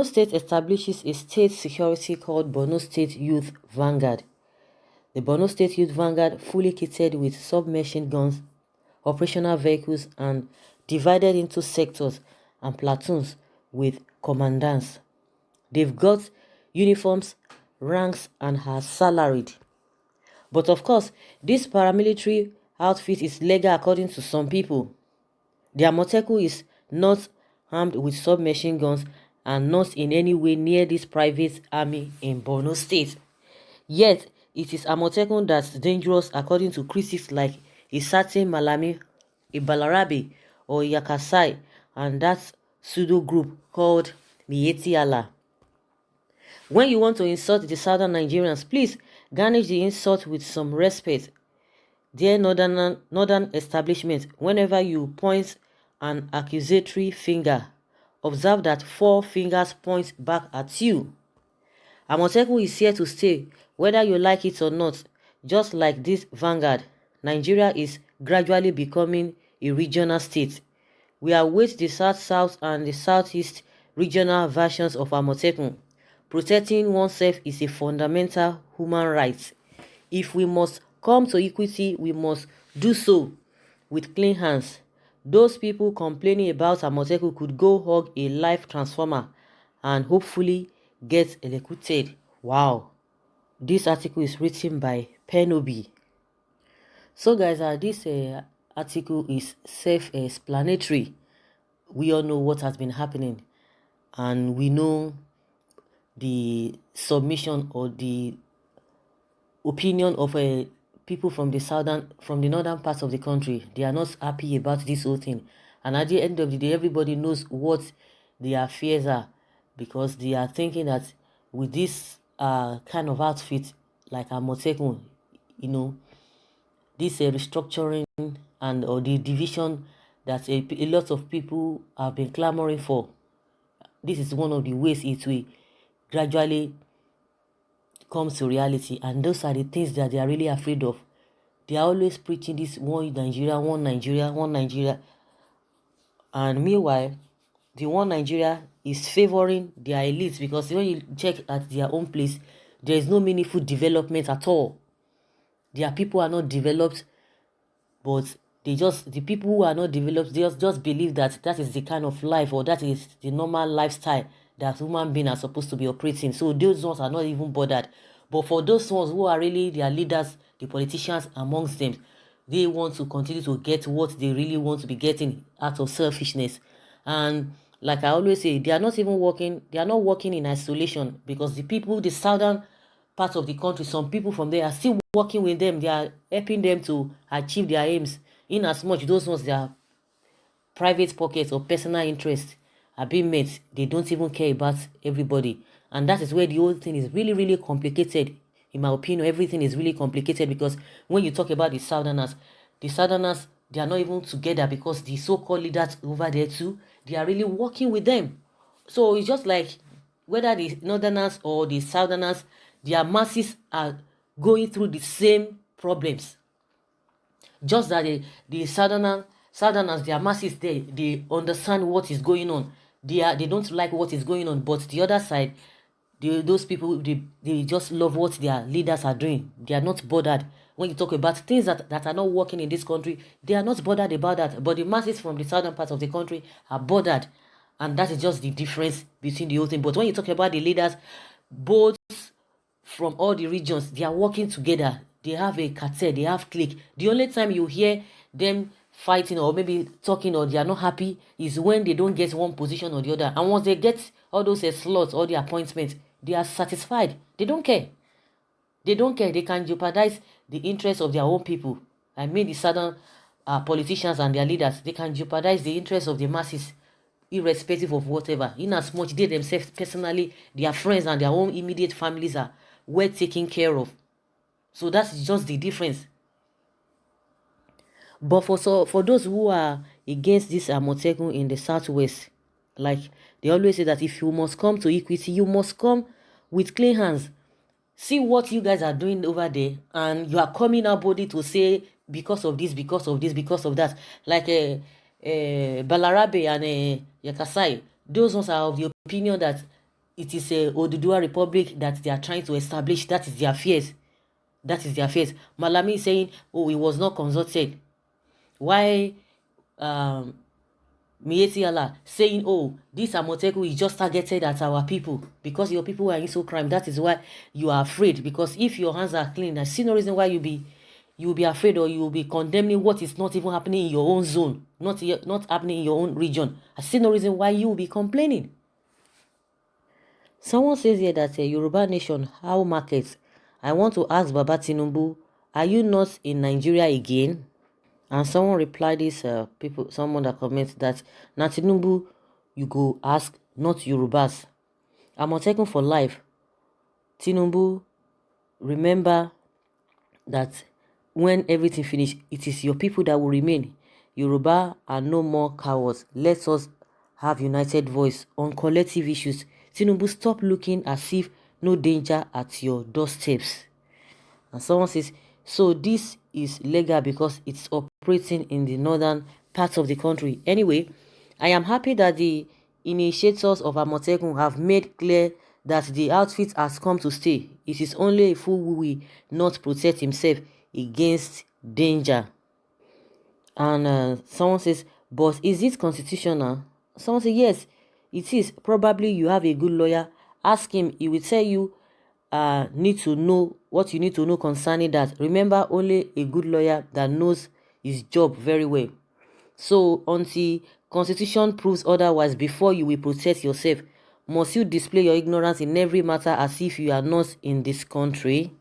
State establishes a state security called Borno State Youth Vanguard. The Borno State Youth Vanguard, fully kitted with submachine guns, operational vehicles, and divided into sectors and platoons with commandants. They've got uniforms, ranks, and are salaried. But of course, this paramilitary outfit is legal according to some people. The Amotekun is not armed with submachine guns and not in any way near this private army in Borno State. Yet, it is Amotekun that's dangerous according to critics like a certain Malami, a Balarabe, or Yakasai, and that pseudo group called ÇØÖNT. When you want to insult the southern Nigerians, please garnish the insult with some respect. Dear northern establishment, whenever you point an accusatory finger, observe that 4 fingers point back at you. Amotekun is here to stay, whether you like it or not. Just like this vanguard, Nigeria is gradually becoming a regional state. We await the South-South and the Southeast regional versions of Amotekun. Protecting oneself is a fundamental human right. If we must come to equity, we must do so with clean hands. Those people complaining about Amotekun could go hug a life transformer and hopefully get electrocuted. Wow. This article is written by Penobi. So guys, this article is self-explanatory. We all know what has been happening, and we know the submission or the opinion of people from the northern parts of the country. They are not happy about this whole thing, and at the end of the day, everybody knows what their fears are, because they are thinking that with this kind of outfit like Amotekun, this restructuring and or the division that a lot of people have been clamoring for, this is one of the ways it will gradually come to reality. And those are the things that they are really afraid of. They are always preaching this one Nigeria, one Nigeria, one Nigeria. And meanwhile, the one Nigeria is favoring their elites, because when you check at their own place, there is no meaningful development at all. Their people are not developed, but the people who are not developed, they just believe that is the kind of life, or that is the normal lifestyle that human beings are supposed to be operating. So those ones are not even bothered. But for those ones who are really their leaders, the politicians amongst them, they want to continue to get what they really want to be getting out of selfishness. And like I always say, they are not working in isolation, because the people, the southern part of the country, some people from there are still working with them. They are helping them to achieve their aims, in as much those ones, their private pockets or personal interests are being met. They don't even care about everybody. And that is where the whole thing is really, really complicated. In my opinion, everything is really complicated, because when you talk about the southerners, they are not even together, because the so-called leaders over there too, they are really working with them. So it's just like whether the northerners or the southerners, their masses are going through the same problems. Just that the southerners, their masses, they understand what is going on. They don't like what is going on, but the other side, those people, they just love what their leaders are doing. They are not bothered. When you talk about things that are not working in this country, they are not bothered about that. But the masses from the southern part of the country are bothered. And that is just the difference between the whole thing. But when you talk about the leaders, both from all the regions, they are working together. They have a cartel, they have clique. The only time you hear them fighting or maybe talking, or they are not happy, is when they don't get one position or the other. And once they get all those slots, all the appointments, they are satisfied. They don't care. They don't care. They can jeopardize the interests of their own people. I mean, the southern politicians and their leaders, they can jeopardize the interests of the masses, irrespective of whatever. In as much they themselves personally, their friends and their own immediate families are well taken care of. So that's just the difference. But for those who are against this Amotekun in the southwest, like they always say that if you must come to equity, you must come with clean hands. See what you guys are doing over there, and you are coming out body to say because of this, because of this, because of that. Like Balarabe and Yakasai, those ones are of the opinion that it is a Oduduwa Republic that they are trying to establish. That is their fears. That is their fears. Malami is saying, oh, he was not consulted. Why Miyetti Allah saying, oh, this Amotekun is just targeted at our people because your people are into crime. That is why you are afraid. Because if your hands are clean, I see no reason why you will be afraid, or you will be condemning what is not even happening in your own zone, not happening in your own region. I see no reason why you will be complaining. Someone says here that a Yoruba nation, how markets? I want to ask Baba Tinubu, are you not in Nigeria again? And someone replied this, someone that comments that, na Tinubu, you go ask, not Yorubas. Amotekun for life. Tinubu, remember that when everything finished, it is your people that will remain. Yoruba are no more cowards. Let us have united voice on collective issues. Tinubu, stop looking as if no danger at your doorsteps. And someone says, so this is legal because it's operating in the northern parts of the country. Anyway, I am happy that the initiators of Amotekun have made clear that the outfit has come to stay. It is only a fool who will not protect himself against danger. And someone says, but is it constitutional? Someone says, yes, it is. Probably you have a good lawyer. Ask him. He will tell you need to know what you need to know concerning that. Remember, only a good lawyer that knows his job very well. So until constitution proves otherwise, before you will protect yourself, must you display your ignorance in every matter as if you are not in this country?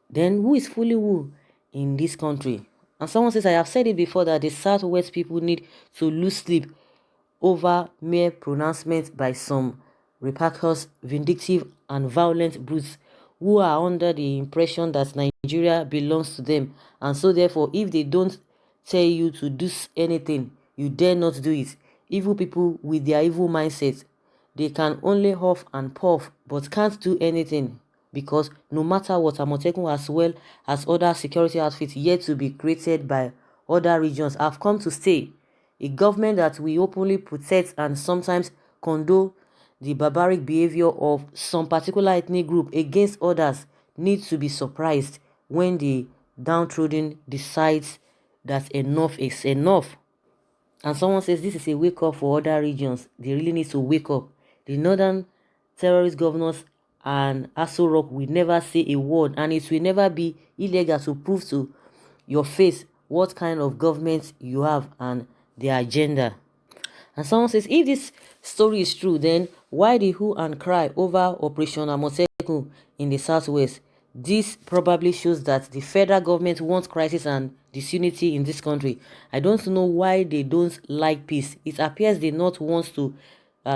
Then who is fully who in this country? And someone says, I have said it before that the Southwest people need to lose sleep over mere pronouncements by some rapacious, vindictive, and violent brutes who are under the impression that Nigeria belongs to them. And so therefore, if they don't tell you to do anything, you dare not do it. Evil people with their evil mindset, they can only huff and puff but can't do anything, because no matter what, Amotekun as well as other security outfits yet to be created by other regions have come to stay. A government that we openly protect and sometimes condone the barbaric behavior of some particular ethnic group against others needs to be surprised when the downtrodden decides that enough is enough. And someone says this is a wake up for other regions. They really need to wake up. The northern terrorist governors and ÇØÓ1Ť will never say a word, and it will never be illegal to prove to your face what kind of government you have and their agenda. And someone says, if this story is true, then why the hue and cry over Operation Amotekun in the Southwest? This probably shows that the federal government wants crisis and disunity in this country. I don't know why they don't like peace. It appears the North wants to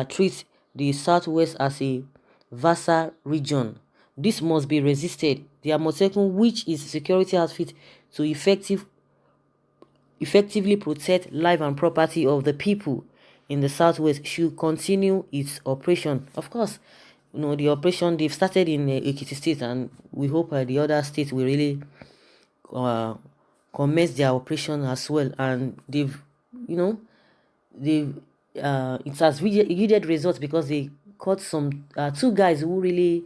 treat the Southwest as a vassal region. This must be resisted. The Amotekun, which is a security outfit to effectively protect life and property of the people in the Southwest, should continue its operation. Of course, you know, the operation they've started in Ekiti State, and we hope the other states will really commence their operation as well. And they've, you know, it has yielded results, because they caught some two guys who really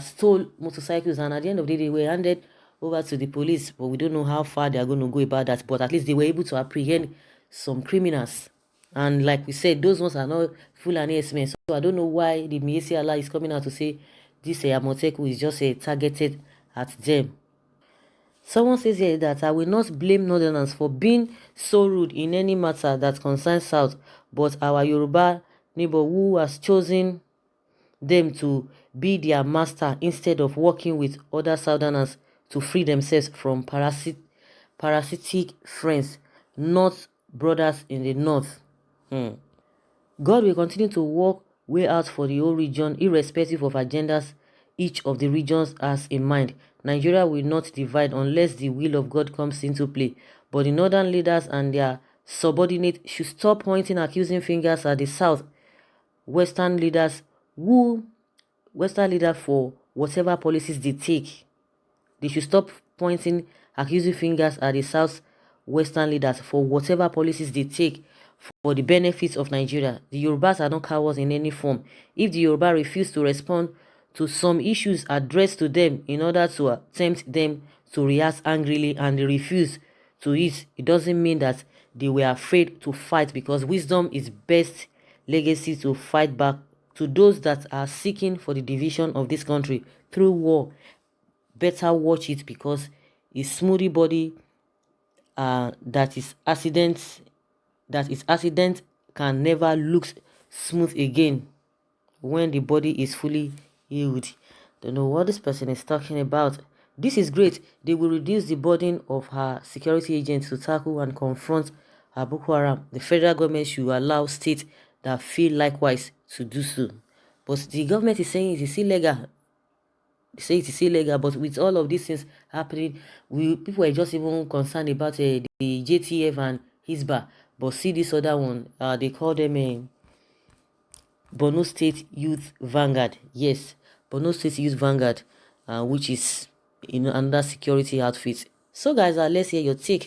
stole motorcycles, and at the end of the day they were handed over to the police. But we don't know how far they are going to go about that, but at least they were able to apprehend some criminals. And like we said, those ones are not Fulani S-men. So I don't know why the Miyetti Allah is coming out to say this Amotekun is just targeted at them. Someone says here that I will not blame Northerners for being so rude in any matter that concerns South, but our Yoruba neighbor who has chosen them to be their master instead of working with other Southerners to free themselves from parasitic friends, not brothers in the North. God will continue to work way out for the whole region, irrespective of agendas each of the regions has in mind. Nigeria will not divide unless the will of God comes into play. But the northern leaders and their subordinates should stop pointing accusing fingers at the South Western leaders for whatever policies they take. They should stop pointing accusing fingers at the South Western leaders for whatever policies they take. for the benefits of Nigeria. The Yorubas are not cowards in any form. If the Yoruba refuse to respond to some issues addressed to them in order to tempt them to react angrily, and they refuse to it doesn't mean that they were afraid to fight, because wisdom is best legacy to fight back to those that are seeking for the division of this country through war. Better watch it, because a smoothie body that is accident can never look smooth again when the body is fully healed. Don't know what this person is talking about. This is great. They will reduce the burden of her security agents to tackle and confront her Boko Haram. The federal government should allow states that feel likewise to do so. But the government is saying it is illegal. They say it is illegal, but with all of these things happening, people are just even concerned about the JTF and Hisba. But see this other one, they call them Borno State Youth Vanguard. Yes, Borno State Youth Vanguard, which is another security outfit. So guys, let's hear your take.